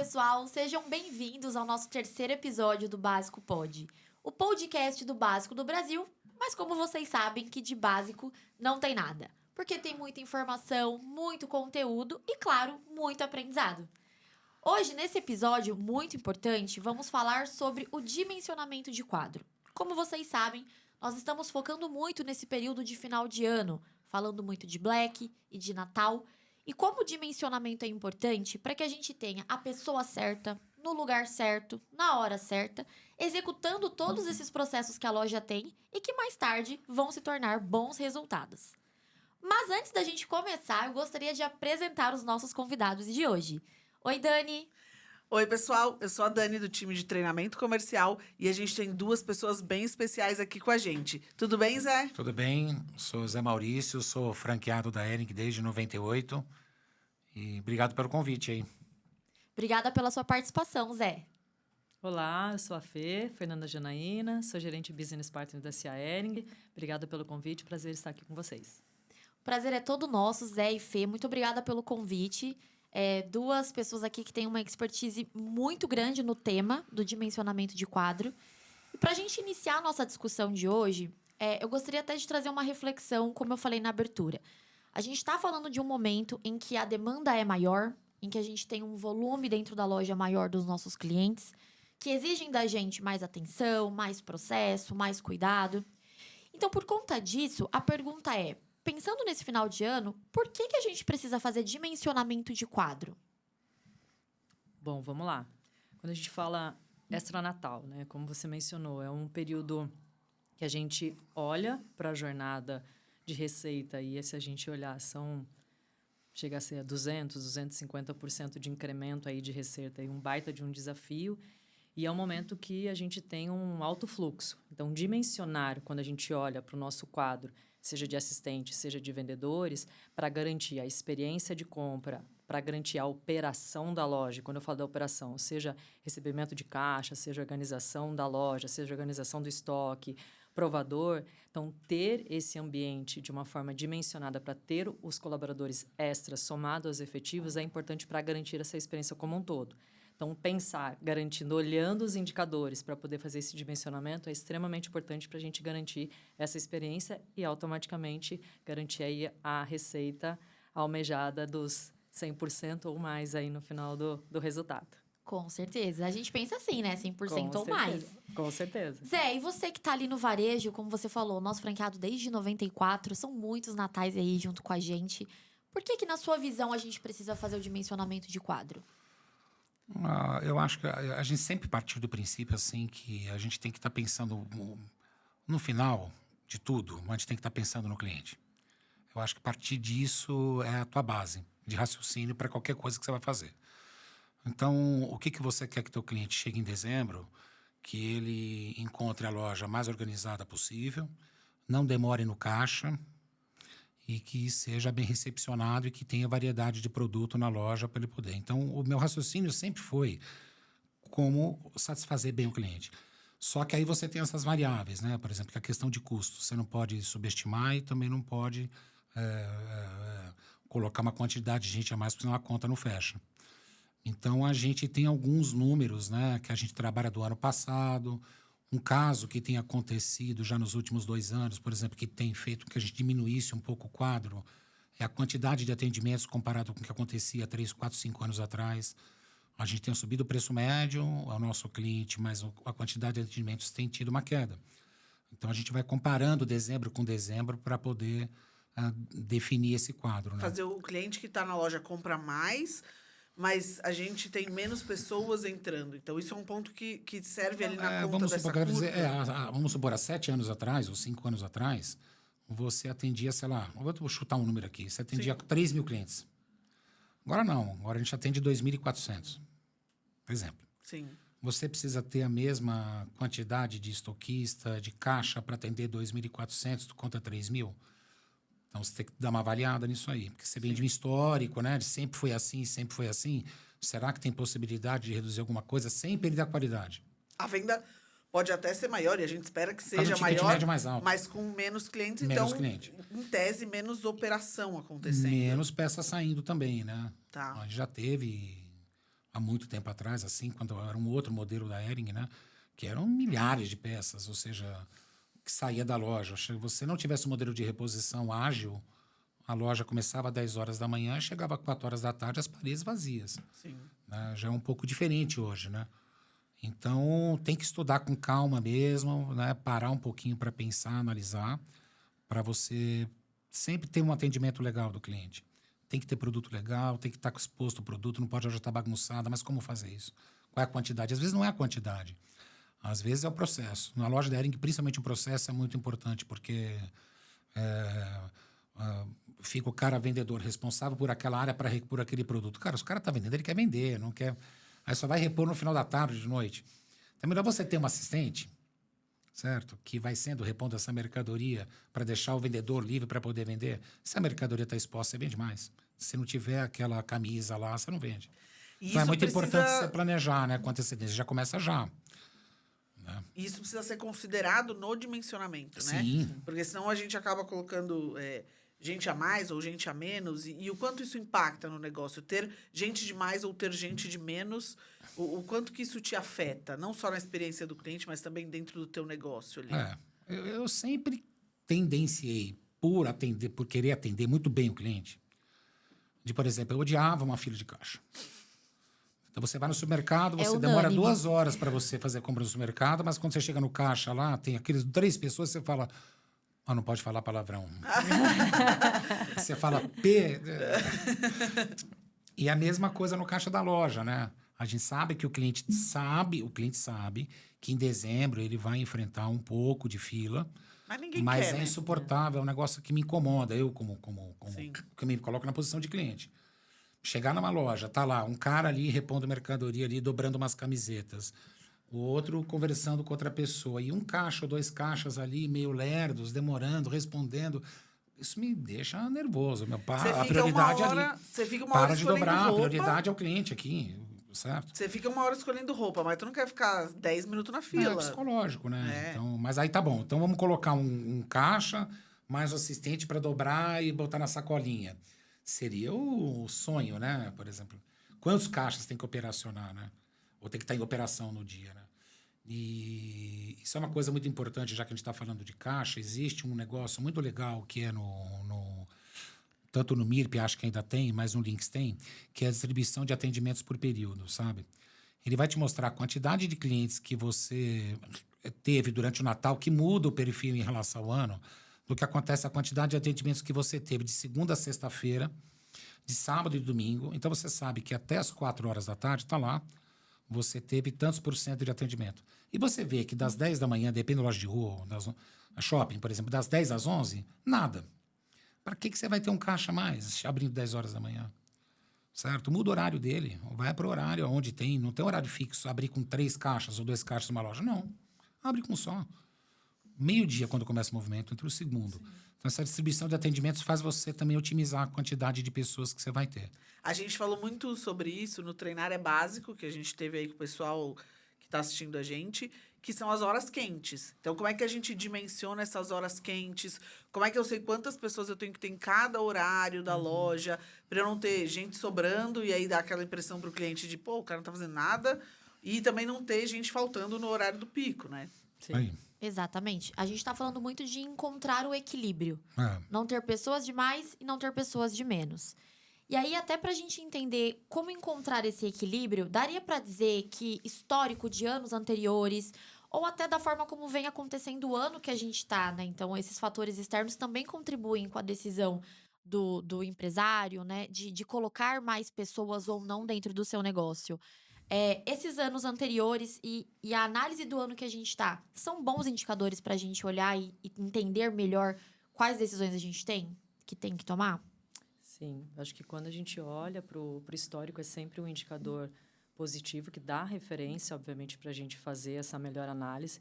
pessoal, sejam bem-vindos ao nosso terceiro episódio do Básico Pod, o podcast do Básico do Brasil, mas como vocês sabem que de básico não tem nada, porque tem muita informação, muito conteúdo e, claro, muito aprendizado. Hoje, nesse episódio muito importante, vamos falar sobre o dimensionamento de quadro. Como vocês sabem, nós estamos focando muito nesse período de final de ano, falando muito de Black e de Natal. E como o dimensionamento é importante para que a gente tenha a pessoa certa, no lugar certo, na hora certa, executando todos esses processos que a loja tem e que mais tarde vão se tornar bons resultados. Mas antes da gente começar, eu gostaria de apresentar os nossos convidados de hoje. Oi, Dani! Oi, pessoal, eu sou a Dani do time de treinamento comercial e a gente tem duas pessoas bem especiais aqui com a gente. Tudo bem, Zé? Tudo bem, sou Zé Maurício, sou franqueado da Hering desde 98 e obrigado pelo convite aí. Obrigada pela sua participação, Zé. Olá, eu sou a Fernanda Janaína, sou gerente Business Partner da CIA Hering. Obrigada pelo convite, prazer estar aqui com vocês. O prazer é todo nosso, Zé e Fê. Muito obrigada pelo convite. Duas pessoas aqui que têm uma expertise muito grande no tema do dimensionamento de quadro. E para a gente iniciar a nossa discussão de hoje, eu gostaria até de trazer uma reflexão, como eu falei na abertura. A gente está falando de um momento em que a demanda é maior, em que a gente tem um volume dentro da loja maior dos nossos clientes, que exigem da gente mais atenção, mais processo, mais cuidado. Então, por conta disso, a pergunta é: pensando nesse final de ano, por que a gente precisa fazer dimensionamento de quadro? Bom, vamos lá. Quando a gente fala extra-natal, né, como você mencionou, é um período que a gente olha para a jornada de receita e se a gente olhar, chega a ser 250% de incremento aí de receita, e um baita de um desafio. E é um momento que a gente tem um alto fluxo. Então, dimensionar, quando a gente olha para o nosso quadro, seja de assistente, seja de vendedores, para garantir a experiência de compra, para garantir a operação da loja. Quando eu falo da operação, seja recebimento de caixa, seja organização da loja, seja organização do estoque, provador. Então, ter esse ambiente de uma forma dimensionada para ter os colaboradores extras somados aos efetivos é importante para garantir essa experiência como um todo. Então, pensar, garantindo, olhando os indicadores para poder fazer esse dimensionamento é extremamente importante para a gente garantir essa experiência e, automaticamente, garantir aí a receita almejada dos 100% ou mais aí no final do resultado. Com certeza. A gente pensa assim, né? 100% ou mais. Com certeza. Zé, e você que tá ali no varejo, como você falou, nosso franqueado desde 94, são muitos natais aí junto com a gente. Por que na sua visão, a gente precisa fazer o dimensionamento de quadro? Eu acho que a gente sempre partiu do princípio assim que a gente tem que estar pensando no final de tudo, a gente tem que estar pensando no cliente. Eu acho que partir disso é a tua base de raciocínio para qualquer coisa que você vai fazer. Então, o que você quer que teu cliente chegue em dezembro, que ele encontre a loja mais organizada possível, não demore no caixa e que seja bem recepcionado e que tenha variedade de produto na loja para ele poder. Então, o meu raciocínio sempre foi como satisfazer bem o cliente. Só que aí você tem essas variáveis, né? Por exemplo, a questão de custo. Você não pode subestimar e também não pode colocar uma quantidade de gente a mais, porque senão a conta não fecha. Então, a gente tem alguns números, né, que a gente trabalha do ano passado. Um caso que tem acontecido já nos últimos 2 anos, por exemplo, que tem feito com que a gente diminuísse um pouco o quadro, é a quantidade de atendimentos comparado com o que acontecia 3, 4, 5 anos atrás. A gente tem subido o preço médio ao nosso cliente, mas a quantidade de atendimentos tem tido uma queda. Então, a gente vai comparando dezembro com dezembro para poder definir esse quadro, né? Fazer o cliente que está na loja compra mais, mas a gente tem menos pessoas entrando. Então, isso é um ponto que serve ali na conta dessa curva. Vamos supor, há 7 anos atrás, ou 5 anos atrás, você atendia, sei lá, vou chutar um número aqui, você atendia 3 mil clientes. Agora não, agora a gente atende 2.400, por exemplo. Sim. Você precisa ter a mesma quantidade de estoquista, de caixa para atender 2.400 contra 3 mil? Então, você tem que dar uma avaliada nisso aí. Porque você vem de um histórico, né? De sempre foi assim, sempre foi assim. Será que tem possibilidade de reduzir alguma coisa sem perder a qualidade? A venda pode até ser maior, e a gente espera que seja maior, mais alto, mas com menos clientes. Menos então, cliente. Em tese, menos operação acontecendo. Menos peças saindo também, né? Tá. A gente já teve há muito tempo atrás, assim, quando era um outro modelo da Hering, né? Que eram milhares de peças, ou seja, que saía da loja. Se você não tivesse um modelo de reposição ágil, a loja começava às 10 horas da manhã e chegava às 4 horas da tarde, as paredes vazias. Sim. Né? Já é um pouco diferente hoje, né? Então, tem que estudar com calma mesmo, né? Parar um pouquinho para pensar, analisar, para você sempre ter um atendimento legal do cliente. Tem que ter produto legal, tem que estar exposto o produto, não pode já estar bagunçada, mas como fazer isso? Qual é a quantidade? Às vezes não é a quantidade, às vezes é o processo. Na loja da Hering, principalmente o processo é muito importante, porque fica o cara vendedor responsável por aquela área para repor aquele produto. Cara, se o cara está vendendo, ele quer vender, não quer... Aí só vai repor no final da tarde, de noite. Então é melhor você ter um assistente, certo? Que vai sendo repondo essa mercadoria para deixar o vendedor livre para poder vender. Se a mercadoria está exposta, você vende mais. Se não tiver aquela camisa lá, você não vende. Então é muito importante você planejar, né? Com antecedência. Já começa já. Né? Isso precisa ser considerado no dimensionamento, né? Sim. Porque senão a gente acaba colocando gente a mais ou gente a menos. E o quanto isso impacta no negócio? Ter gente de mais ou ter gente de menos, o quanto que isso te afeta? Não só na experiência do cliente, mas também dentro do teu negócio ali. Eu sempre tendenciei por querer atender muito bem o cliente. Por exemplo, eu odiava uma fila de caixa. Então, você vai no supermercado, você demora 2 horas para você fazer a compra no supermercado, mas quando você chega no caixa lá, tem aqueles 3 pessoas, você fala... não pode falar palavrão. Você fala P... E a mesma coisa no caixa da loja, né? A gente sabe que o cliente sabe que em dezembro ele vai enfrentar um pouco de fila, mas quer, é né? insuportável, é um negócio que me incomoda, que me coloco na posição de cliente. Chegar numa loja, tá lá um cara ali repondo mercadoria ali, dobrando umas camisetas, o outro conversando com outra pessoa, e um caixa ou 2 caixas ali, meio lerdos, demorando, respondendo. Isso me deixa nervoso. A prioridade ali. Você fica uma Para hora de escolhendo dobrar, roupa. a prioridade é o cliente aqui, certo? Você fica uma hora escolhendo roupa, mas tu não quer ficar 10 minutos na fila. É psicológico, né? É. Então, mas aí tá bom. Então vamos colocar um caixa, mais o assistente para dobrar e botar na sacolinha. Seria o sonho, né? Por exemplo. Quantos caixas tem que operacionar, né? Ou tem que estar em operação no dia, né? E isso é uma coisa muito importante, já que a gente está falando de caixa. Existe um negócio muito legal que é tanto no MIRP, acho que ainda tem, mas no Lynx tem, que é a distribuição de atendimentos por período, sabe? Ele vai te mostrar a quantidade de clientes que você teve durante o Natal, que muda o perfil em relação ao ano, do que acontece a quantidade de atendimentos que você teve de segunda a sexta-feira, de sábado e domingo. Então, você sabe que até as 4 horas da tarde, está lá, você teve tantos % de atendimento. E você vê que das 10 da manhã, depende da loja de rua, shopping, por exemplo, das 10 às 11, nada. Para que você vai ter um caixa a mais abrindo 10 horas da manhã? Certo? Muda o horário dele. Vai para o horário onde tem. Não tem horário fixo, abrir com 3 caixas ou 2 caixas numa loja. Não. Abre com só. Meio-dia, quando começa o movimento, entre o segundo. Sim. Então, essa distribuição de atendimentos faz você também otimizar a quantidade de pessoas que você vai ter. A gente falou muito sobre isso no Treinar é Básico, que a gente teve aí com o pessoal que está assistindo a gente, que são as horas quentes. Então, como é que a gente dimensiona essas horas quentes? Como é que eu sei quantas pessoas eu tenho que ter em cada horário da loja, para eu não ter gente sobrando e aí dar aquela impressão para o cliente de, pô, o cara não está fazendo nada, e também não ter gente faltando no horário do pico, né? Sim. Aí. Exatamente. A gente está falando muito de encontrar o equilíbrio. Não ter pessoas de mais e não ter pessoas de menos. E aí, até para a gente entender como encontrar esse equilíbrio, daria para dizer que histórico de anos anteriores, ou até da forma como vem acontecendo o ano que a gente está, né? Então, esses fatores externos também contribuem com a decisão do empresário, né? De colocar mais pessoas ou não dentro do seu negócio. Esses anos anteriores e a análise do ano que a gente está, são bons indicadores para a gente olhar e entender melhor quais decisões a gente tem que tomar? Sim, acho que quando a gente olha para o histórico, é sempre um indicador positivo que dá referência, obviamente, para a gente fazer essa melhor análise.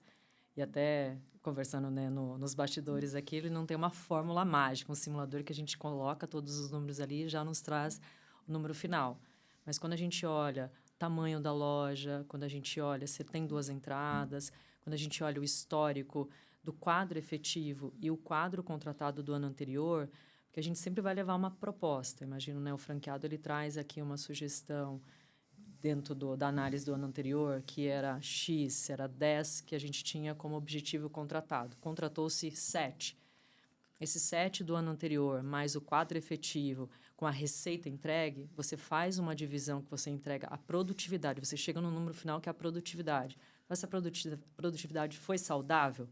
E até conversando, né, nos bastidores aqui, ele não tem uma fórmula mágica, um simulador que a gente coloca todos os números ali e já nos traz o número final. Mas quando a gente olha tamanho da loja, quando a gente olha se tem 2 entradas, quando a gente olha o histórico do quadro efetivo e o quadro contratado do ano anterior, porque a gente sempre vai levar uma proposta. Imagino, né, o franqueado ele traz aqui uma sugestão dentro da análise do ano anterior, que era X, era 10 que a gente tinha como objetivo contratado. Contratou-se 7. Esse 7 do ano anterior, mais o quadro efetivo, com a receita entregue, você faz uma divisão que você entrega a produtividade. Você chega no número final que é a produtividade. Essa produtividade foi saudável?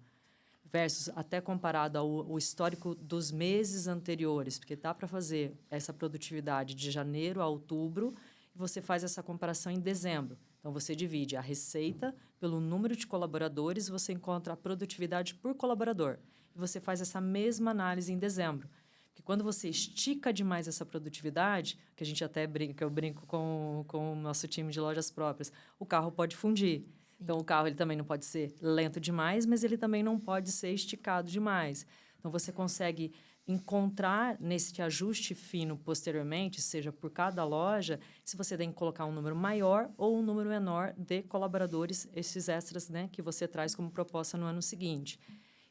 Versus até comparado ao histórico dos meses anteriores, porque dá para fazer essa produtividade de janeiro a outubro e você faz essa comparação em dezembro. Então, você divide a receita pelo número de colaboradores, você encontra a produtividade por colaborador. E você faz essa mesma análise em dezembro. Porque quando você estica demais essa produtividade, que a gente até brinca, eu brinco com o nosso time de lojas próprias, o carro pode fundir. Então, o carro ele também não pode ser lento demais, mas ele também não pode ser esticado demais. Então, você consegue encontrar nesse ajuste fino posteriormente, seja por cada loja, se você tem que colocar um número maior ou um número menor de colaboradores, esses extras, né, que você traz como proposta no ano seguinte.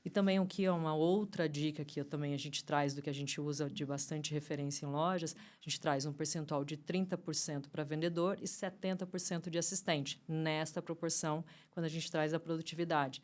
E também o que é uma outra dica que também a gente traz do que a gente usa de bastante referência em lojas, a gente traz um percentual de 30% para vendedor e 70% de assistente, nesta proporção, quando a gente traz a produtividade.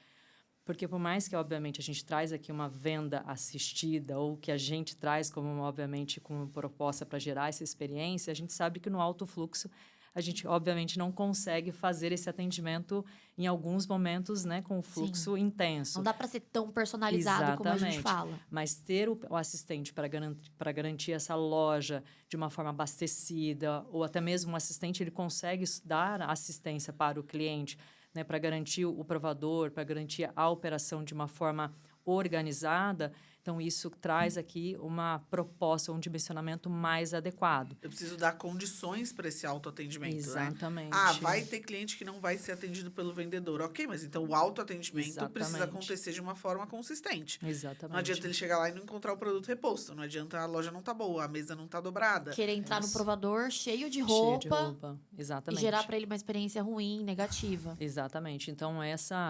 Porque por mais que, obviamente, a gente traz aqui uma venda assistida ou que a gente traz, como obviamente, como proposta para gerar essa experiência, a gente sabe que no alto fluxo a gente, obviamente, não consegue fazer esse atendimento em alguns momentos, né, com o fluxo intenso. Não dá para ser tão personalizado como a gente Exatamente. fala. Mas ter o assistente para garantir essa loja de uma forma abastecida, ou até mesmo um assistente, ele consegue dar assistência para o cliente, né, para garantir o provador, para garantir a operação de uma forma organizada. Então, isso traz aqui uma proposta, um dimensionamento mais adequado. Eu preciso dar condições para esse autoatendimento, Exatamente. né? Ah, vai ter cliente que não vai ser atendido pelo vendedor. Ok, mas então o autoatendimento precisa Exatamente. acontecer de uma forma consistente. Exatamente. Não adianta ele chegar lá e não encontrar o produto reposto. Não adianta a loja não tá boa, a mesa não tá dobrada. Querer entrar no Isso. provador cheio de Cheio roupa, de roupa. e Exatamente. gerar para ele uma experiência ruim, negativa. Exatamente. Então,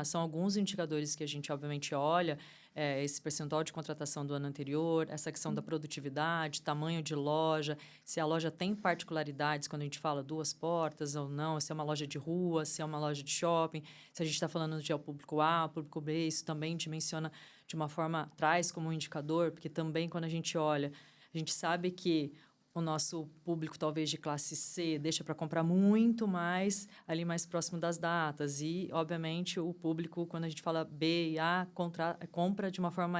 são alguns indicadores que a gente, obviamente, olha. Esse percentual de contratação do ano anterior, essa questão da produtividade, tamanho de loja, se a loja tem particularidades, quando a gente fala 2 portas ou não, se é uma loja de rua, se é uma loja de shopping, se a gente está falando de público A, público B, isso também dimensiona de uma forma, traz como um indicador, porque também quando a gente olha, a gente sabe que o nosso público, talvez, de classe C, deixa para comprar muito mais ali mais próximo das datas. E, obviamente, o público, quando a gente fala B e A, compra de uma forma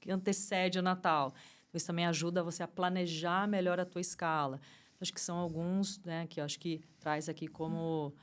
que antecede o Natal. Então, isso também ajuda você a planejar melhor a tua escala. Acho que são alguns, né, que eu acho que traz aqui como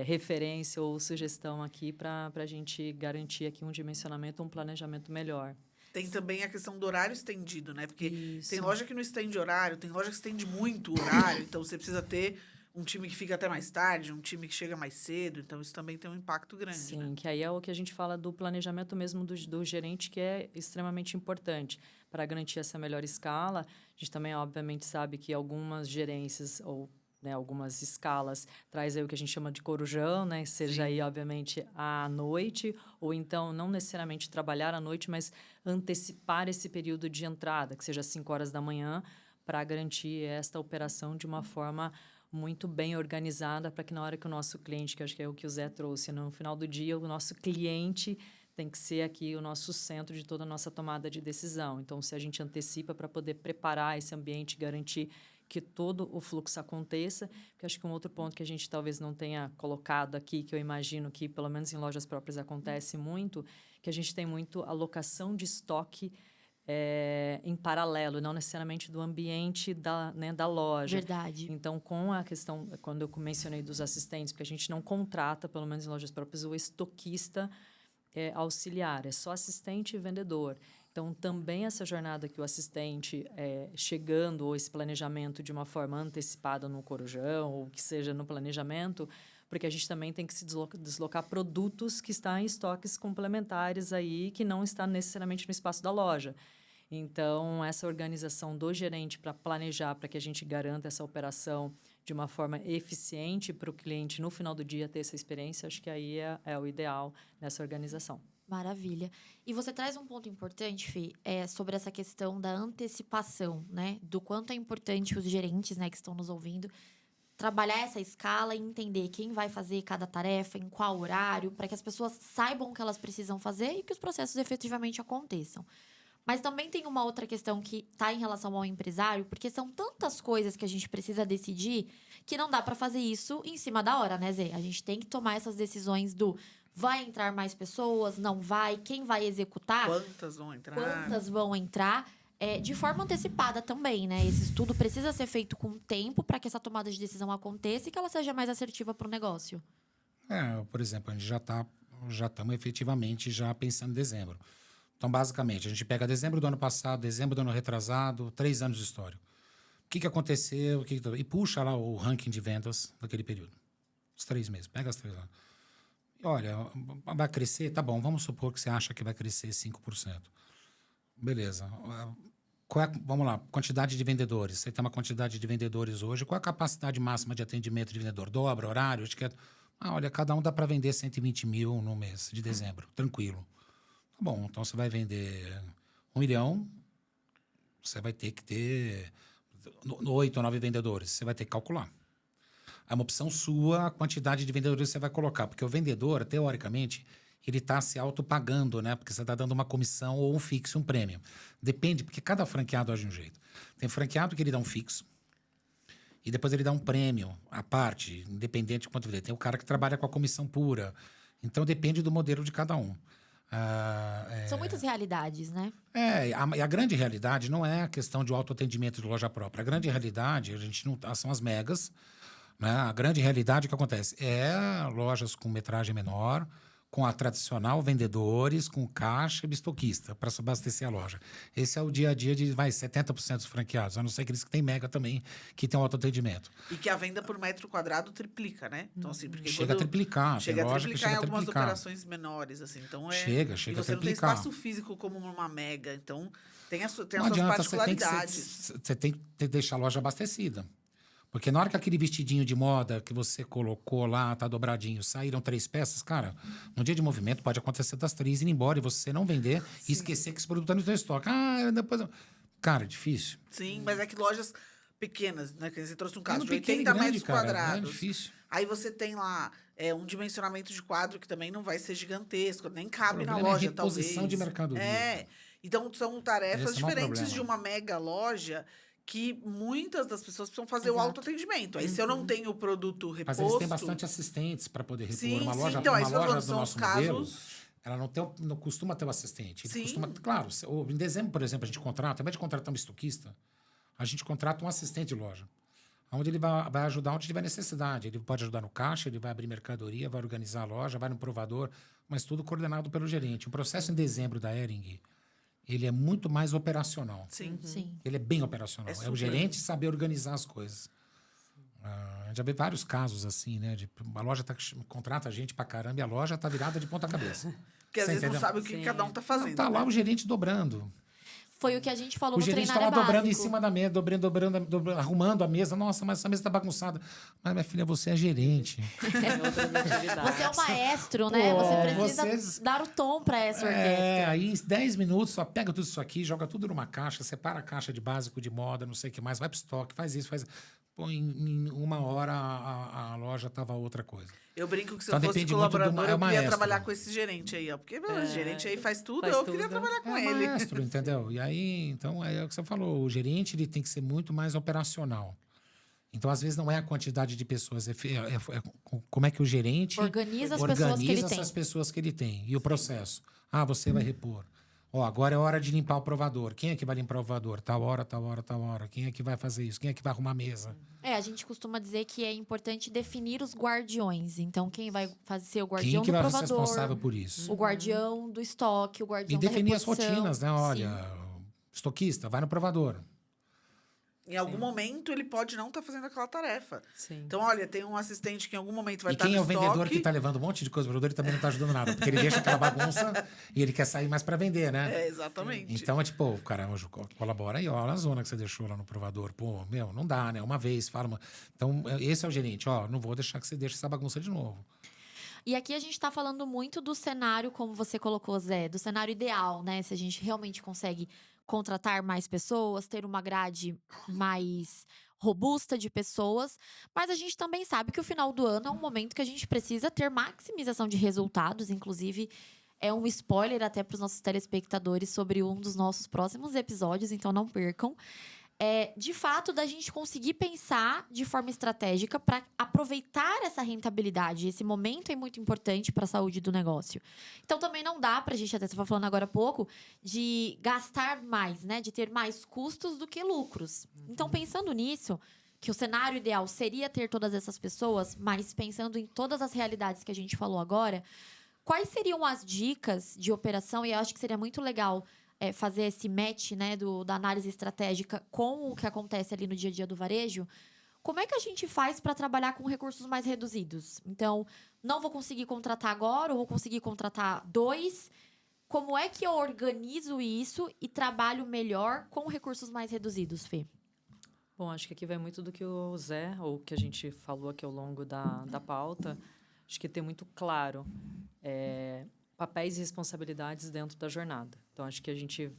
referência ou sugestão aqui para a gente garantir aqui um dimensionamento, um planejamento melhor. Tem também a questão do horário estendido, né? Porque Isso. tem loja que não estende horário, tem loja que estende muito o horário. Então, você precisa ter um time que fica até mais tarde, um time que chega mais cedo. Então, isso também tem um impacto grande, Sim, né? que aí é o que a gente fala do planejamento mesmo do gerente, que é extremamente importante. Para garantir essa melhor escala, a gente também, obviamente, sabe que algumas gerências ou algumas escalas traz aí o que a gente chama de corujão, né? Seja aí, obviamente, à noite, ou então não necessariamente trabalhar à noite, mas antecipar esse período de entrada, que seja 5 horas da manhã, para garantir esta operação de uma forma muito bem organizada, para que na hora que o nosso cliente, que acho que é o que o Zé trouxe, no final do dia, o nosso cliente tem que ser aqui o nosso centro de toda a nossa tomada de decisão. Então, se a gente antecipa para poder preparar esse ambiente, garantir que todo o fluxo aconteça, porque acho que um outro ponto que a gente talvez não tenha colocado aqui, que eu imagino que, pelo menos em lojas próprias, acontece muito, que a gente tem muito alocação de estoque em paralelo, não necessariamente do ambiente da loja. Verdade. Então, com a questão, quando eu mencionei dos assistentes, porque a gente não contrata, pelo menos em lojas próprias, o estoquista auxiliar, é só assistente e vendedor. Então, também essa jornada que o assistente chegando, ou esse planejamento de uma forma antecipada no corujão, ou que seja no planejamento, porque a gente também tem que se deslocar produtos que estão em estoques complementares aí, que não está necessariamente no espaço da loja. Então, essa organização do gerente para planejar, para que a gente garanta essa operação de uma forma eficiente para o cliente no final do dia ter essa experiência, acho que aí é o ideal nessa organização. Maravilha. E você traz um ponto importante, Fê, sobre essa questão da antecipação, né? Do quanto é importante os gerentes, né, que estão nos ouvindo, trabalhar essa escala e entender quem vai fazer cada tarefa, em qual horário, para que as pessoas saibam o que elas precisam fazer e que os processos efetivamente aconteçam. Mas também tem uma outra questão que está em relação ao empresário, porque são tantas coisas que a gente precisa decidir que não dá para fazer isso em cima da hora, né, Zê? A gente tem que tomar essas decisões do vai entrar mais pessoas, não vai, quem vai executar, Quantas vão entrar? quantas vão entrar, de forma antecipada também, né? Esse estudo precisa ser feito com tempo para que essa tomada de decisão aconteça e que ela seja mais assertiva para o negócio. Por exemplo, a gente já estamos efetivamente já pensando em dezembro. Então, basicamente, a gente pega dezembro do ano passado, dezembro do ano retrasado, 3 anos de história. O que aconteceu? E puxa lá o ranking de vendas daquele período. Os 3 meses. Pega as 3 anos. E olha, vai crescer? Tá bom, vamos supor que você acha que vai crescer 5%. Beleza. Vamos lá, quantidade de vendedores. Você tem uma quantidade de vendedores hoje. Qual é a capacidade máxima de atendimento de vendedor? Dobra, horário? Olha, cada um dá para vender 120 mil no mês de dezembro. Tranquilo. Tá bom, então você vai vender 1 milhão, você vai ter que ter 8 ou 9 vendedores. Você vai ter que calcular. É uma opção sua a quantidade de vendedores que você vai colocar. Porque o vendedor, teoricamente, ele está se autopagando, né? Porque você está dando uma comissão ou um fixo, um prêmio. Depende, porque cada franqueado age de um jeito. Tem franqueado que ele dá um fixo e depois ele dá um prêmio à parte, independente de quanto ele tem. O cara que trabalha com a comissão pura. Então, depende do modelo de cada um. São muitas realidades, né? A grande realidade não é a questão de autoatendimento de loja própria. A grande realidade, são as megas, né? A grande realidade que acontece lojas com metragem menor, com a tradicional vendedores, com caixa e estoquista para abastecer a loja. Esse é o dia a dia de 70% dos franqueados, a não ser aqueles que têm mega também, que tem um autoatendimento. E que a venda por metro quadrado triplica, né? Então, assim, porque Chega a triplicar. Chega tem a loja que triplicar chega em a algumas triplicar. operações menores, assim. Então, Chega e você a não tem triplicar. espaço físico como uma mega. Então, tem as suas Não adianta, particularidades. você tem que deixar a loja abastecida. Porque na hora que aquele vestidinho de moda que você colocou lá, tá dobradinho, saíram 3 peças, cara, no dia de movimento pode acontecer das 3 ir embora e você não vender e esquecer que esse produto tá no seu estoque. Depois... Cara, difícil. Sim, mas é que lojas pequenas, né? Que você trouxe um caso de pequeno e 80 grande, metros cara, quadrados. É difícil. Aí você tem lá um dimensionamento de quadro que também não vai ser gigantesco, nem cabe na problema é loja, reposição talvez. de mercadoria. Então, são tarefas Esse é o maior diferentes problema. de uma mega loja que muitas das pessoas precisam fazer o Exato. autoatendimento. Aí, se eu não tenho o produto Mas reposto... eles têm bastante assistentes para poder repor. Sim, uma sim, loja, então, uma aí loja do são os nosso modelo, casos... ela não costuma ter um assistente. Ele Sim. costuma, claro, em dezembro, por exemplo, a gente contrata, ao invés de contratar um estoquista, a gente contrata um assistente de loja. Onde ele vai ajudar onde tiver necessidade. Ele pode ajudar no caixa, ele vai abrir mercadoria, vai organizar a loja, vai no provador, mas tudo coordenado pelo gerente. O processo em dezembro da Hering, ele é muito mais operacional. Sim. Sim. Ele é bem operacional. É É o super. gerente saber organizar as coisas. Já vi vários casos assim, né? A loja contrata a gente pra caramba e a loja tá virada de ponta cabeça. Porque às Você vezes não entendeu? sabe o que Sim. cada um tá fazendo. Tá lá né? o gerente dobrando. Foi o que a gente falou O no gerente treinar tá lá é dobrando em básico. cima da mesa, dobrando, arrumando a mesa. Nossa, mas essa mesa tá bagunçada. Mas, minha filha, você é gerente. Você é o maestro, né? Pô, Você precisa vocês- dar o tom pra essa orquestra. Aí, em 10 minutos, só pega tudo isso aqui, joga tudo numa caixa, separa a caixa de básico, de moda, não sei o que mais, vai pro estoque, faz isso, faz... Pô, em 1 hora a loja tava outra coisa. Eu brinco que se Então, eu fosse depende muito do colaborador, eu queria maestro. trabalhar com esse gerente aí, ó. Porque meu, esse gerente aí faz tudo, faz eu queria tudo. trabalhar com É ele. maestro, entendeu? E aí, então, é o que você falou, o gerente ele tem que ser muito mais operacional. Então, às vezes, não é a quantidade de pessoas, como é que o gerente Organiza as pessoas que ele tem. essas pessoas que ele tem. E o processo. Você vai repor. Ó, agora é hora de limpar o provador. Quem é que vai limpar o provador? Tal hora, tal hora, tal hora. Quem é que vai fazer isso? Quem é que vai arrumar a mesa? A gente costuma dizer que é importante definir os guardiões. Então, quem vai ser o guardião Quem que do vai ser provador, responsável por isso? o guardião do estoque, o E guardião da definir as reposição. rotinas, né? Olha, estoquista, vai no provador. Em algum momento, ele pode não estar fazendo aquela tarefa. Sim. Então, olha, tem um assistente que em algum momento vai E estar quem no é o vendedor estoque. que tá levando um monte de coisa pro vendedor, ele também não tá ajudando nada. Porque ele deixa aquela bagunça e ele quer sair mais para vender, né? Exatamente. Então, é tipo, cara, colabora aí, ó, olha a zona que você deixou lá no provador. Pô, não dá, né? Uma vez, fala. Então, esse é o gerente, ó, não vou deixar que você deixe essa bagunça de novo. E aqui a gente tá falando muito do cenário, como você colocou, Zé, do cenário ideal, né? Se a gente realmente consegue contratar mais pessoas, ter uma grade mais robusta de pessoas, mas a gente também sabe que o final do ano é um momento que a gente precisa ter maximização de resultados, inclusive é um spoiler até para os nossos telespectadores sobre um dos nossos próximos episódios, então não percam. De fato, da gente conseguir pensar de forma estratégica para aproveitar essa rentabilidade. Esse momento é muito importante para a saúde do negócio. Então, também não dá para a gente, até estava falando agora há pouco, de gastar mais, né? De ter mais custos do que lucros. Então, pensando nisso, que o cenário ideal seria ter todas essas pessoas, mas pensando em todas as realidades que a gente falou agora, quais seriam as dicas de operação? E eu acho que seria muito legal fazer esse match, né, da análise estratégica com o que acontece ali no dia a dia do varejo. Como é que a gente faz para trabalhar com recursos mais reduzidos? Então, não vou conseguir contratar agora, ou vou conseguir contratar 2. Como é que eu organizo isso e trabalho melhor com recursos mais reduzidos, Fê? Bom, acho que aqui vai muito do que o Zé, ou que a gente falou aqui ao longo da pauta. Acho que ter muito claro papéis e responsabilidades dentro da jornada. Então, acho que a gente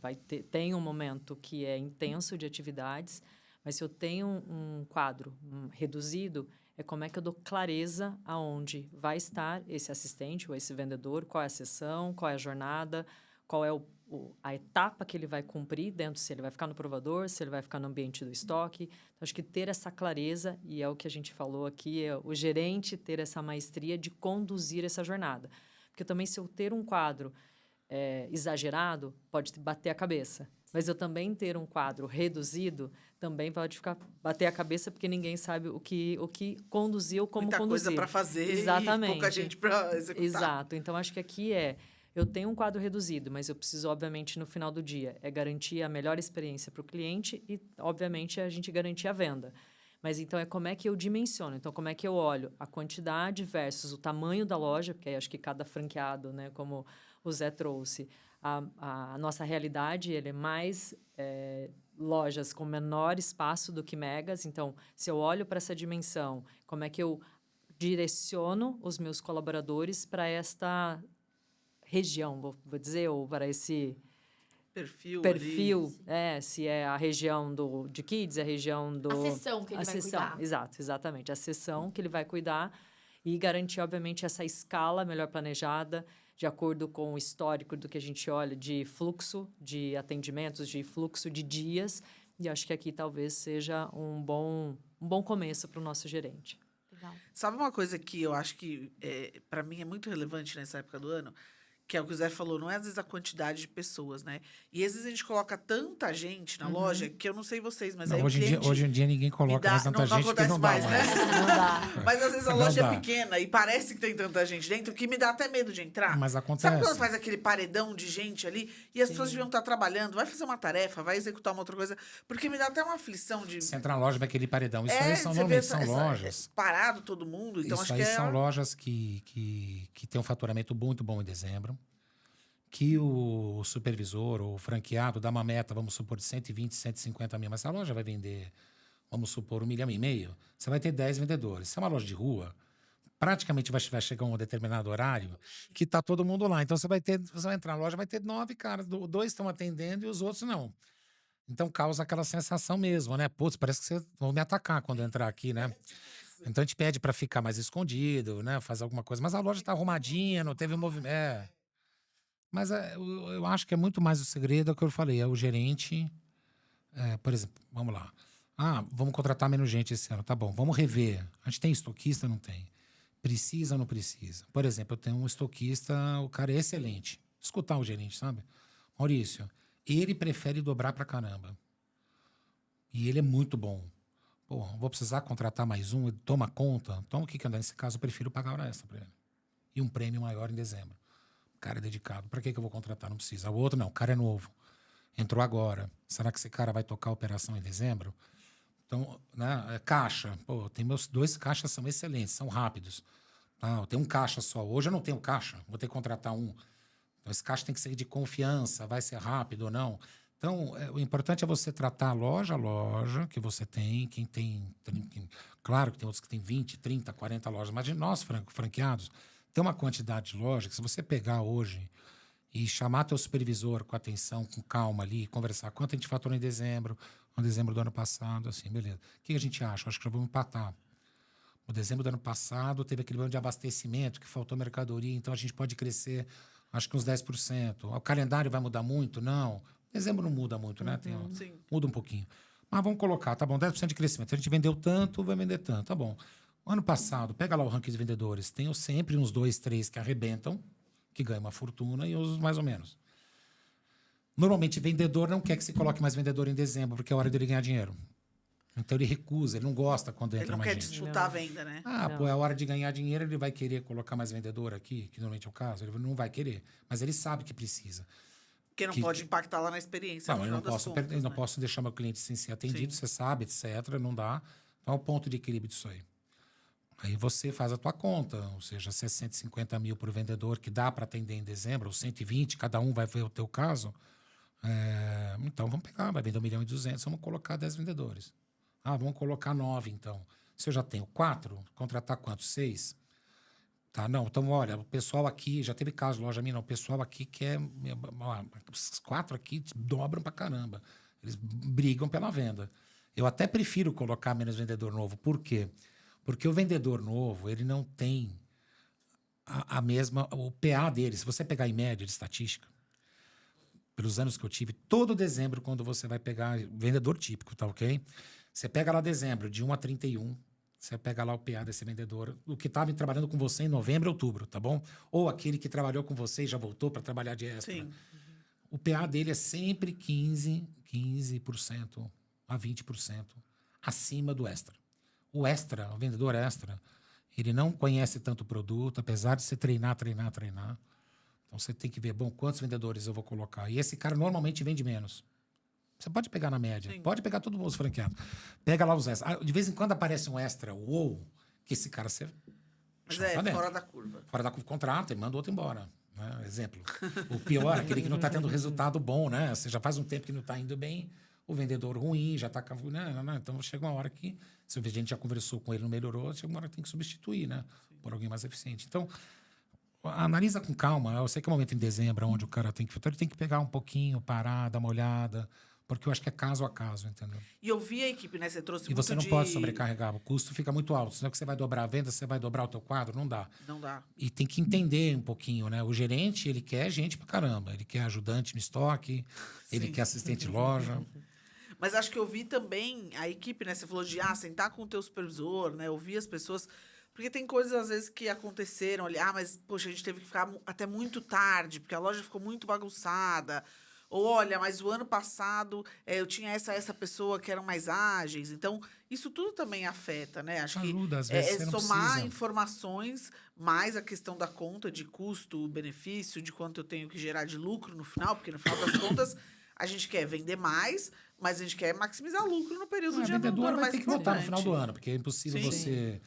tem um momento que é intenso de atividades, mas se eu tenho um quadro reduzido, é como é que eu dou clareza aonde vai estar esse assistente ou esse vendedor, qual é a sessão, qual é a jornada, qual é a etapa que ele vai cumprir dentro, se ele vai ficar no provador, se ele vai ficar no ambiente do estoque. Então, acho que ter essa clareza, e é o que a gente falou aqui, é o gerente ter essa maestria de conduzir essa jornada. Porque também, se eu ter um quadro exagerado, pode bater a cabeça. Mas eu também ter um quadro reduzido, também pode bater a cabeça, porque ninguém sabe o que conduzir ou como Muita conduzir. Muita coisa para fazer. Exatamente. E pouca gente para executar. Exato. Então, acho que aqui eu tenho um quadro reduzido, mas eu preciso, obviamente, no final do dia, garantir a melhor experiência para o cliente e, obviamente, a gente garantir a venda. Mas, então, como é que eu dimensiono? Então, como é que eu olho a quantidade versus o tamanho da loja, porque aí acho que cada franqueado, né, como o Zé trouxe, a nossa realidade, ele é mais lojas com menor espaço do que megas. Então, se eu olho para essa dimensão, como é que eu direciono os meus colaboradores para esta região, vou dizer, ou para esse perfil se é a região de kids, a região a seção que ele vai cuidar. Exato, exatamente. A seção que ele vai cuidar e garantir, obviamente, essa escala melhor planejada, de acordo com o histórico do que a gente olha de fluxo de atendimentos, de fluxo de dias. E acho que aqui talvez seja um bom começo para o nosso gerente. Legal. Sabe uma coisa que eu acho que, para mim, é muito relevante nessa época do ano? Que é o que o Zé falou, não é às vezes a quantidade de pessoas, né? E às vezes a gente coloca tanta gente na loja que eu não sei vocês, mas não, aí hoje em dia ninguém coloca mais tanta gente que não dá mais. Não dá. Mas às vezes a loja é pequena e parece que tem tanta gente dentro que me dá até medo de entrar. Mas acontece. Sabe quando faz aquele paredão de gente ali e as pessoas deviam estar trabalhando, vai fazer uma tarefa, vai executar uma outra coisa, porque me dá até uma aflição de... Você entra na loja, vai aquele paredão. Isso aí são lojas... Parado todo mundo, então isso acho que são lojas que têm um faturamento muito bom em dezembro, que o supervisor ou o franqueado dá uma meta, vamos supor, de 120, 150 mil, mas essa loja vai vender, vamos supor, 1,5 milhão, você vai ter 10 vendedores. Se é uma loja de rua, praticamente vai chegar um determinado horário que está todo mundo lá. Então, você vai entrar na loja, vai ter 9 caras, 2 estão atendendo e os outros não. Então, causa aquela sensação mesmo, né? Putz, parece que vocês vão me atacar quando eu entrar aqui, né? Então, a gente pede para ficar mais escondido, né? Fazer alguma coisa. Mas a loja está arrumadinha, não teve movimento. Mas eu acho que é muito mais o segredo, é o que eu falei, é o gerente, por exemplo, vamos lá. Vamos contratar menos gente esse ano, tá bom, vamos rever. A gente tem estoquista, não tem? Precisa ou não precisa? Por exemplo, eu tenho um estoquista, o cara é excelente. Escutar o gerente, sabe? Maurício, ele prefere dobrar pra caramba. E ele é muito bom. Pô, vou precisar contratar mais um, ele toma conta. Então, o que nesse caso, eu prefiro pagar hora extra pra ele. E um prêmio maior em dezembro. O cara é dedicado. Para que eu vou contratar? Não precisa. O outro não. O cara é novo. Entrou agora. Será que esse cara vai tocar a operação em dezembro? Então, né? Caixa. Pô, tem meus 2 caixas são excelentes, são rápidos. Eu tenho um caixa só. Hoje eu não tenho caixa. Vou ter que contratar um. Então, esse caixa tem que ser de confiança. Vai ser rápido ou não. Então, o importante é você tratar a loja que você tem. Quem tem... Claro que tem outros que tem 20, 30, 40 lojas. Mas de nós, franqueados... Tem uma quantidade de loja que se você pegar hoje e chamar teu supervisor com atenção, com calma ali, conversar quanto a gente faturou em dezembro, no dezembro do ano passado, assim, beleza. O que a gente acha? Acho que já vamos empatar. No dezembro do ano passado, teve aquele ano de abastecimento, que faltou mercadoria, então a gente pode crescer, acho que uns 10%. O calendário vai mudar muito? Não. Dezembro não muda muito, né? Sim. Muda um pouquinho. Mas vamos colocar, tá bom, 10% de crescimento. A gente vendeu tanto, vai vender tanto, tá bom. O ano passado, pega lá o ranking de vendedores, tem sempre uns 2, 3 que arrebentam, que ganham uma fortuna, e os mais ou menos. Normalmente, vendedor não quer que se coloque mais vendedor em dezembro, porque é hora dele ganhar dinheiro. Então, ele recusa, ele não gosta quando Ele entra não mais quer gente. disputar a venda, né? Ah, Não. pô, é hora de ganhar dinheiro, ele vai querer colocar mais vendedor aqui, que normalmente é o caso. Ele não vai querer, mas ele sabe que precisa. Porque não pode impactar lá na experiência, Não, no eu final não das posso, contas, eu não né? posso deixar meu cliente sem ser atendido, Sim. você sabe, etc. Não dá. Então, é o ponto de equilíbrio disso aí. Aí você faz a tua conta, ou seja, se é 150 mil por vendedor, que dá para atender em dezembro, ou 120, cada um vai ver o teu caso. Então, vamos pegar, vai vender 1.200.000, vamos colocar 10 vendedores. Ah, vamos colocar 9, então. Se eu já tenho 4, contratar quantos? 6? Tá, não. Então, olha, o pessoal aqui, já teve caso, loja minha, não, o pessoal aqui quer. Os 4 aqui dobram pra caramba. Eles brigam pela venda. Eu até prefiro colocar menos vendedor novo. Por quê? Porque o vendedor novo, ele não tem a mesma. O PA dele, se você pegar em média de estatística, pelos anos que eu tive, todo dezembro, quando você vai pegar vendedor típico, tá ok? Você pega lá dezembro, de 1 a 31, você pega lá o PA desse vendedor, o que estava trabalhando com você em novembro, outubro, tá bom? Ou aquele que trabalhou com você e já voltou para trabalhar de extra. Sim. O PA dele é sempre 15% a 20% acima do extra. O extra, o vendedor extra, ele não conhece tanto o produto, apesar de você treinar. Então você tem que ver, bom, quantos vendedores eu vou colocar. E esse cara normalmente vende menos. Você pode pegar na média, Sim. pode pegar todo mundo os franqueados. Pega lá os extras. De vez em quando aparece um extra, que esse cara você. Mas chama pra dentro. fora da curva. Fora da contrato e manda o outro embora. Né? Exemplo. O pior, aquele que não está tendo resultado bom, né? Você já faz um tempo que não está indo bem, o vendedor ruim, já está. Então chega uma hora que, se a gente já conversou com ele, não melhorou, chega uma hora que tem que substituir, né? Por alguém mais eficiente. Então, analisa com calma. Eu sei que é um momento em dezembro, onde o cara tem que. Então, ele tem que pegar um pouquinho, parar, dar uma olhada. Porque eu acho que é caso a caso, entendeu? E eu vi a equipe, né? Você trouxe E muito você não pode sobrecarregar. O custo fica muito alto. Senão que você vai dobrar a venda, você vai dobrar o teu quadro, não dá. Não dá. E tem que entender um pouquinho, né? O gerente, ele quer gente pra caramba. Ele quer ajudante no estoque, ele quer assistente de loja. Mas acho que eu vi também a equipe, né? Você falou de sentar com o teu supervisor, né? Ouvir as pessoas. Porque tem coisas, às vezes, que aconteceram ali. Mas, poxa, a gente teve que ficar até muito tarde, porque a loja ficou muito bagunçada. Ou, olha, mas o ano passado eu tinha essa pessoa que eram mais ágeis. Então, isso tudo também afeta, né? Acho Ajuda, que às vezes é você não somar precisa. informações, mais a questão da conta de custo, benefício, de quanto eu tenho que gerar de lucro no final, porque no final das contas a gente quer vender mais, mas a gente quer maximizar lucro no período de ano do vendedor ano vai mais ter que voltar no final do importante. ano, porque é impossível Sim. você...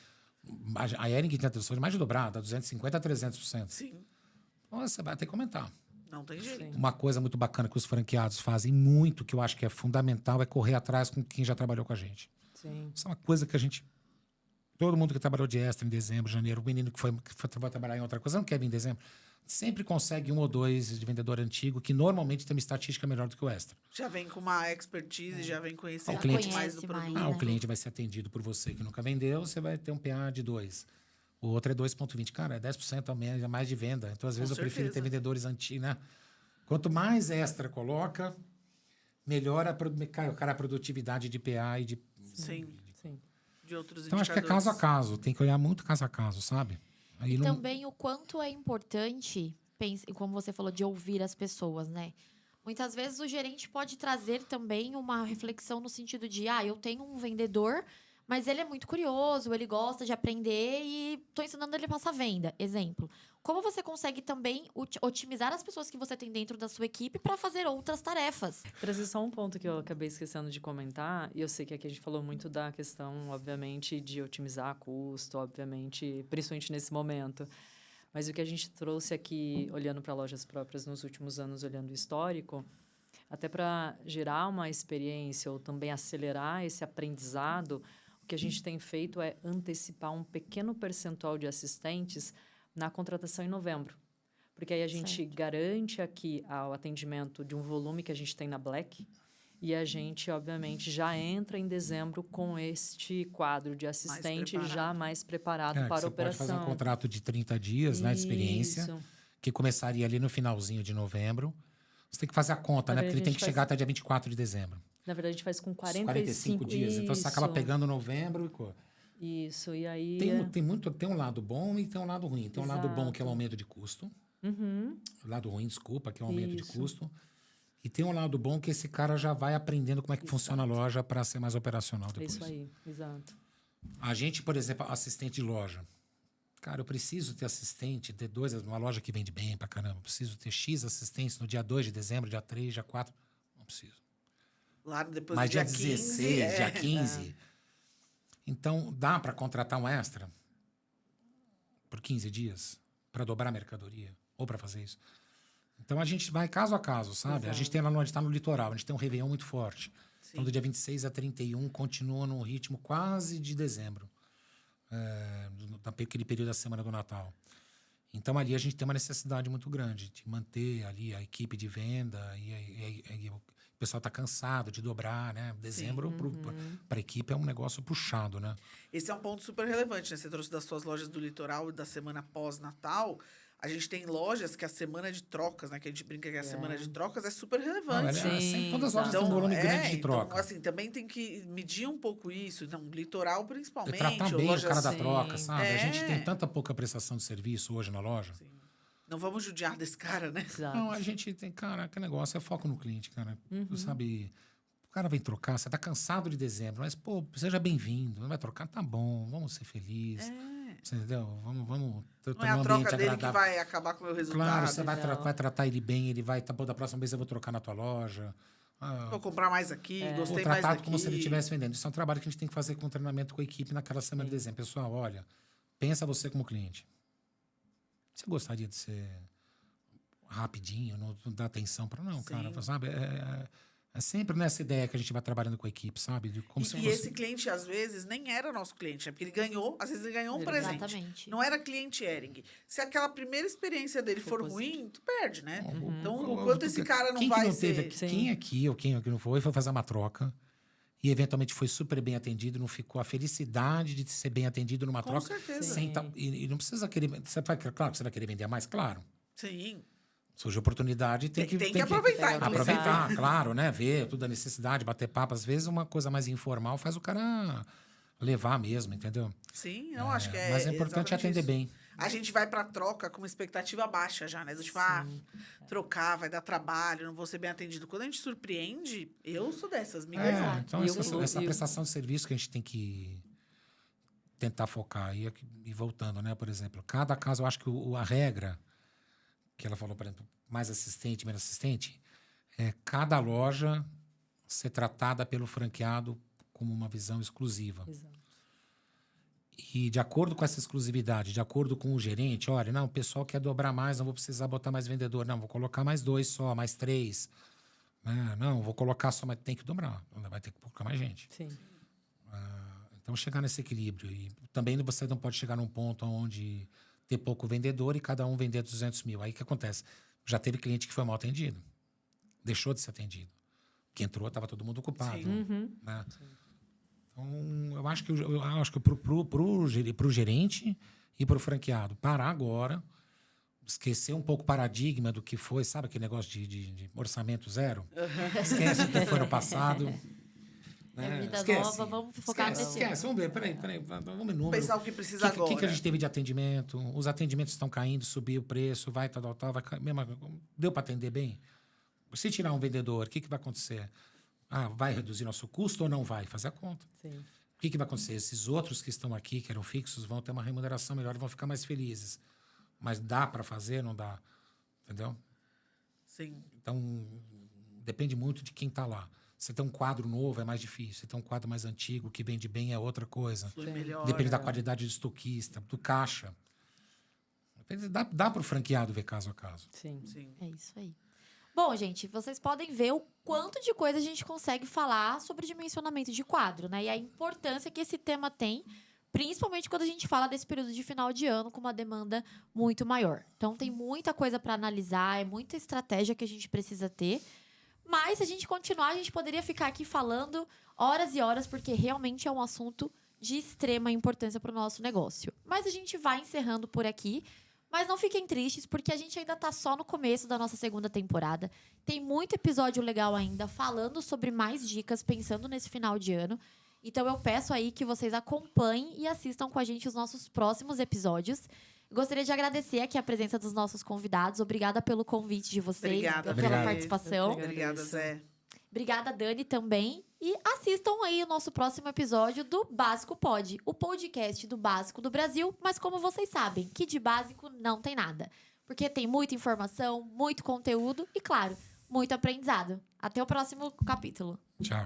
A Ering tem a tradição de mais de dobrar, dá 250% a 300%. Sim, Então, você vai ter que comentar. não tem jeito. Uma coisa muito bacana que os franqueados fazem muito, que eu acho que é fundamental, é correr atrás com quem já trabalhou com a gente. Sim. Isso é uma coisa que a gente... Todo mundo que trabalhou de extra em dezembro, janeiro, o menino que foi trabalhar em outra coisa, não quer vir em dezembro, sempre consegue 1 ou 2 de vendedor antigo, que normalmente tem uma estatística melhor do que o extra. Já vem com uma expertise, já vem conhecendo Já um pouco conhece mais do mais, produto. né? O cliente vai ser atendido por você que nunca vendeu, você vai ter um PA de 2. O outro é 2,20. Cara, é 10% a mais de venda. Então, às vezes, eu prefiro ter certeza. vendedores antigos, né? Quanto mais extra coloca, melhor a produtividade de PA e de... Sim, Sim. de outros Então, acho que é indicadores. caso a caso. Tem que olhar muito caso a caso, sabe? Aí E não... também o quanto é importante, como você falou, de ouvir as pessoas, né? Muitas vezes o gerente pode trazer também uma reflexão no sentido de, eu tenho um vendedor, mas ele é muito curioso, ele gosta de aprender e estou ensinando ele a passar venda. Exemplo. Como você consegue também otimizar as pessoas que você tem dentro da sua equipe para fazer outras tarefas? Trazer só um ponto que eu acabei esquecendo de comentar, e eu sei que aqui a gente falou muito da questão, obviamente, de otimizar custo, obviamente, principalmente nesse momento. Mas o que a gente trouxe aqui, olhando para lojas próprias nos últimos anos, olhando o histórico, até para gerar uma experiência ou também acelerar esse aprendizado, o que a gente tem feito é antecipar um pequeno percentual de assistentes na contratação em novembro. Porque aí a gente garante aqui o atendimento de um volume que a gente tem na Black E a gente, obviamente, já entra em dezembro com este quadro de assistente preparado. já mais preparado É, que para a você pode fazer um operação. contrato de 30 dias, né, de experiência, Isso. que começaria ali no finalzinho de novembro. Você tem que fazer a conta, Na né? Porque ele verdade, tem a que gente chegar faz- até dia 24 de dezembro. Na verdade, a gente faz com Os 45 dias. Então você acaba Isso. pegando novembro e coisa. Isso, e aí... Tem um lado bom e tem um lado ruim. Tem um lado bom que é o Exato. aumento de custo. Uhum. O lado ruim, desculpa, que é o aumento de Isso. custo. E tem um lado bom que esse cara já vai aprendendo como é que funciona a loja para ser mais operacional É depois. isso aí, exato. A gente, por exemplo, assistente de loja. Cara, eu preciso ter assistente, ter dois, uma loja que vende bem pra caramba. Eu preciso ter X assistentes no dia 2 de dezembro, dia 3, dia 4. Não preciso. Lá depois Mas do dia dia 16, 15, dia 15. Então, dá para contratar um extra por 15 dias para dobrar a mercadoria ou para fazer isso. Então, a gente vai caso a caso, sabe? A gente tem lá, a gente está no litoral, a gente tem um Réveillon muito forte. Então, do dia 26 a 31, continua num ritmo quase de dezembro. Naquele período da semana do Natal. Então, ali a gente tem uma necessidade muito grande de manter ali a equipe de venda e o pessoal está cansado de dobrar, né? Dezembro para a equipe é um negócio puxado, né? Esse é um ponto super relevante, né? Você trouxe das suas lojas do litoral e da semana pós-Natal. A gente tem lojas que a semana de trocas, né? Que a gente brinca que a semana de trocas é super relevante. Sim, Todas as lojas têm um exato. volume grande de então, troca. assim, também tem que medir um pouco isso. Não, litoral E principalmente. tratar ou bem lojas... o cara da Sim. troca, sabe? A gente É. tem tanta pouca prestação de serviço hoje na loja. Sim. Não vamos judiar desse cara, né? Exato. Não, a gente tem, cara, que negócio é foco no cliente, cara. Tu sabe, o cara vem trocar, você tá cansado de dezembro, mas, pô, seja bem-vindo, não vai trocar, tá bom, vamos ser felizes. Você entendeu? Vamos ter Não é a um troca ambiente dele agradável. que vai acabar com o meu resultado. Claro, você Legal. vai tratar ele bem, ele vai, tá bom, da próxima vez eu vou trocar na tua loja. Vou comprar mais aqui, Vou gostei mais tratar daqui. como se ele estivesse vendendo. Isso é um trabalho que a gente tem que fazer com o treinamento com a equipe naquela semana de dezembro. Pessoal, olha, pensa você como cliente. Você gostaria de ser rapidinho, não dar atenção para não, cara, Sim. sabe? É sempre nessa ideia que a gente vai trabalhando com a equipe, sabe? De como se E fosse... esse cliente, às vezes, nem era nosso cliente, né? Porque ele ganhou, às vezes ele ganhou um presente. Exatamente. Não era cliente Hering. Se aquela primeira experiência dele for ruim, tu perde, né? Então, Uhum. o quanto esse cara não Quem vai que não ser... teve aqui, quem aqui ou quem aqui não foi fazer uma troca e eventualmente foi super bem atendido, não ficou a felicidade de ser bem atendido numa Com troca. certeza. Sem e não precisa querer... Claro que você vai querer vender mais, claro. Sim. Surge oportunidade, tem que aproveitar, inclusive. aproveitar, claro, né? Ver toda a necessidade, bater papo. Às vezes uma coisa mais informal faz o cara levar mesmo, entendeu? Sim, não, acho que é Mas é importante exatamente atender isso. bem. A gente vai pra troca com uma expectativa baixa já, né? Do tipo, trocar, vai dar trabalho, não vou ser bem atendido. Quando a gente surpreende, eu sou dessas, me leva. Então E essa eu- prestação de serviço que a gente tem que tentar focar. E voltando, né? Por exemplo, cada caso, eu acho que a regra que ela falou, por exemplo, mais assistente, menos assistente, é cada loja ser tratada pelo franqueado como uma visão exclusiva. Exato. E de acordo com essa exclusividade, de acordo com o gerente, olha, não, o pessoal quer dobrar mais, não vou precisar botar mais vendedor. Não, vou colocar mais 2 só, mais 3. Não, vou colocar só, mas tem que dobrar. Vai ter que colocar mais gente. Sim. Então, chegar nesse equilíbrio. E também você não pode chegar num ponto onde ter pouco vendedor e cada um vender 200 mil. Aí o que acontece? Já teve cliente que foi mal atendido. Deixou de ser atendido. Que entrou, estava todo mundo ocupado. Né? Então, eu acho que pro gerente e pro franqueado parar agora, esquecer um pouco o paradigma do que foi, sabe aquele negócio de orçamento zero? Esquece o que foi no passado. É vida Esquece. nova, vamos focar nesse Esquece, vamos ver, peraí, vamos em número. Pensar o que precisa O que agora. que a gente teve de atendimento? Os atendimentos estão caindo, subiu o preço, vai, tal, vai deu para atender bem? Se tirar um vendedor, o que vai acontecer? Vai reduzir nosso custo ou não vai? Fazer a conta. Sim. O que vai acontecer? Esses outros que estão aqui, que eram fixos, vão ter uma remuneração melhor e vão ficar mais felizes. Mas dá para fazer, não dá? Entendeu? Sim. Então, depende muito de quem está lá. Você tem um quadro novo, é mais difícil. Você tem um quadro mais antigo, que vende bem, é outra coisa. Flui melhor. Depende da qualidade do estoquista, do caixa. Dá para o franqueado ver caso a caso. Sim. Sim. É isso aí. Bom, gente, vocês podem ver o quanto de coisa a gente consegue falar sobre dimensionamento de quadro, né? E a importância que esse tema tem, principalmente quando a gente fala desse período de final de ano com uma demanda muito maior. Então, tem muita coisa para analisar, é muita estratégia que a gente precisa ter. Mas se a gente continuar, a gente poderia ficar aqui falando horas e horas, porque realmente é um assunto de extrema importância para o nosso negócio. Mas a gente vai encerrando por aqui. Mas não fiquem tristes, porque a gente ainda tá só no começo da nossa segunda temporada. Tem muito episódio legal ainda, falando sobre mais dicas, pensando nesse final de ano. Então eu peço aí que vocês acompanhem e assistam com a gente os nossos próximos episódios. Gostaria de agradecer aqui a presença dos nossos convidados. Obrigada pelo convite de vocês, Obrigada, pela Obrigado. participação. Obrigada, Zé. Obrigada, Dani, também. E assistam aí o nosso próximo episódio do Básico Pod, o podcast do Básico do Brasil. Mas como vocês sabem, que de básico não tem nada. Porque tem muita informação, muito conteúdo e, claro, muito aprendizado. Até o próximo capítulo. Tchau.